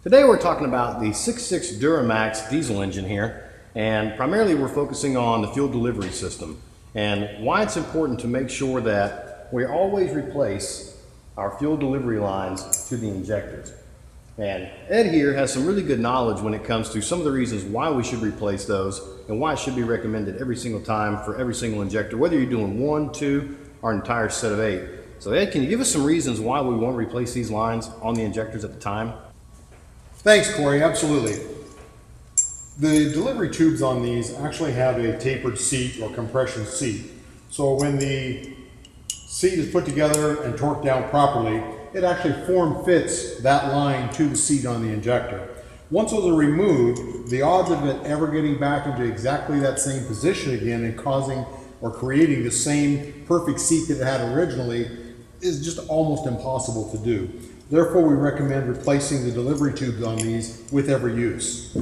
Today we're talking about the 6.6 Duramax diesel engine here, and primarily we're focusing on the fuel delivery system and why it's important to make sure that we always replace our fuel delivery lines to the injectors. And Ed here has some really good knowledge when it comes to some of the reasons why we should replace those and why it should be recommended every single time for every single injector, whether you're doing 1, 2, or an entire set of 8. So Ed, can you give us some reasons why we want to replace these lines on the injectors at the time? Thanks, Corey. Absolutely. The delivery tubes on these actually have a tapered seat or compression seat. So when the seat is put together and torqued down properly, it actually form fits that line to the seat on the injector. Once those are removed, the odds of it ever getting back into exactly that same position again and causing or creating the same perfect seat that it had originally is just almost impossible to do. Therefore, we recommend replacing the delivery tubes on these with every use.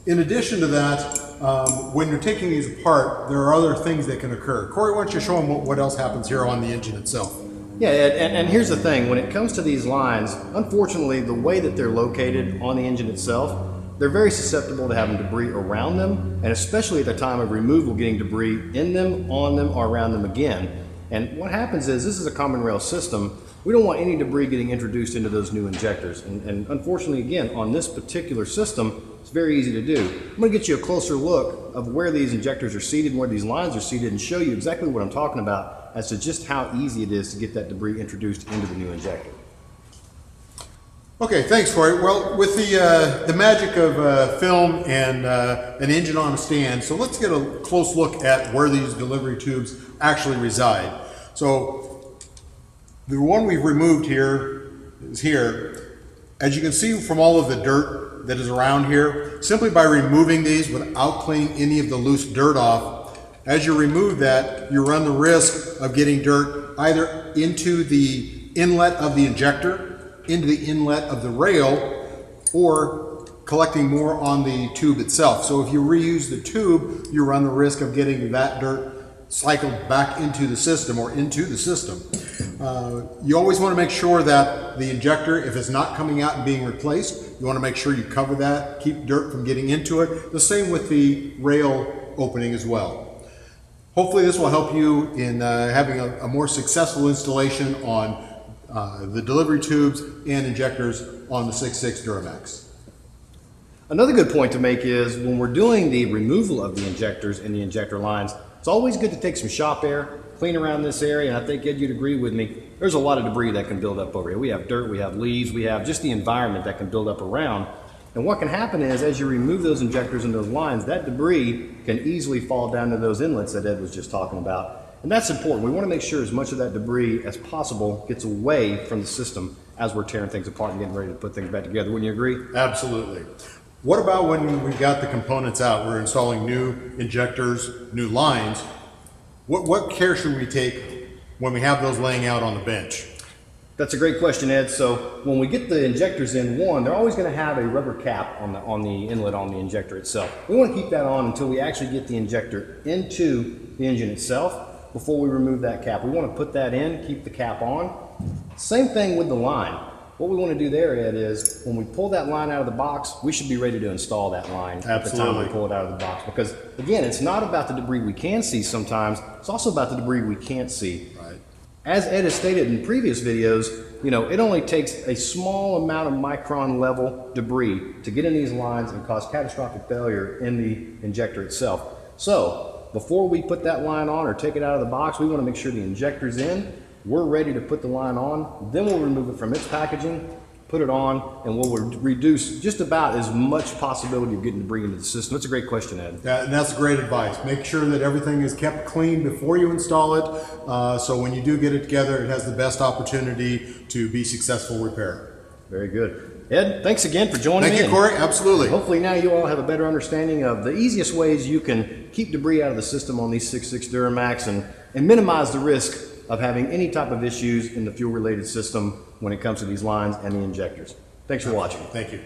In addition to that, when you're taking these apart, there are other things that can occur. Corey, why don't you show them what else happens here on the engine itself? Yeah, and here's the thing. When it comes to these lines, unfortunately, the way that they're located on the engine itself, they're very susceptible to having debris around them, and especially at the time of removal, getting debris in them, on them, or around them again. And what happens is, this is a common rail system. We don't want any debris getting introduced into those new injectors. And unfortunately, again, on this particular system, it's very easy to do. I'm going to get you a closer look of where these injectors are seated and where these lines are seated and show you exactly what I'm talking about as to just how easy it is to get that debris introduced into the new injector. Okay, thanks, Corey. Well, with the magic of film and an engine on a stand, so let's get a close look at where these delivery tubes actually reside. So the one we've removed here is here. As you can see from all of the dirt that is around here, simply by removing these without cleaning any of the loose dirt off, as you remove that, you run the risk of getting dirt either into the inlet of the injector, into the inlet of the rail, or collecting more on the tube itself. So if you reuse the tube, you run the risk of getting that dirt cycled back into the system or into the system. You always want to make sure that the injector, if it's not coming out and being replaced, you want to make sure you cover that, keep dirt from getting into it. The same with the rail opening as well. Hopefully this will help you in having a more successful installation on the delivery tubes and injectors on the 6.6 Duramax. Another good point to make is when we're doing the removal of the injectors and the injector lines, it's always good to take some shop air, clean around this area, and I think, Ed, you'd agree with me, there's a lot of debris that can build up over here. We have dirt, we have leaves, we have just the environment that can build up around. And what can happen is, as you remove those injectors and those lines, that debris can easily fall down to those inlets that Ed was just talking about. And that's important. We want to make sure as much of that debris as possible gets away from the system as we're tearing things apart and getting ready to put things back together. Wouldn't you agree? Absolutely. What about when we got the components out, we're installing new injectors, new lines? What care should we take when we have those laying out on the bench? That's a great question, Ed. So when we get the injectors in, one, they're always going to have a rubber cap on the inlet on the injector itself. We want to keep that on until we actually get the injector into the engine itself before we remove that cap. We want to put that in, keep the cap on. Same thing with the line. What we want to do there, Ed, is when we pull that line out of the box, we should be ready to install that line at the time we pull it out of the box. Because again, it's not about the debris we can see sometimes, it's also about the debris we can't see. Right. As Ed has stated in previous videos, you know, it only takes a small amount of micron level debris to get in these lines and cause catastrophic failure in the injector itself. So before we put that line on or take it out of the box, we want to make sure the injector's in. We're ready to put the line on, then we'll remove it from its packaging, put it on, and we'll reduce just about as much possibility of getting debris into the system. That's a great question, Ed. And that's great advice. Make sure that everything is kept clean before you install it, so when you do get it together, it has the best opportunity to be successful repair. Very good. Ed, thanks again for joining me. Thank you, Corey. Absolutely. Hopefully now you all have a better understanding of the easiest ways you can keep debris out of the system on these 6.6 Duramax and minimize the risk of having any type of issues in the fuel-related system when it comes to these lines and the injectors. Thanks for watching. Thank you.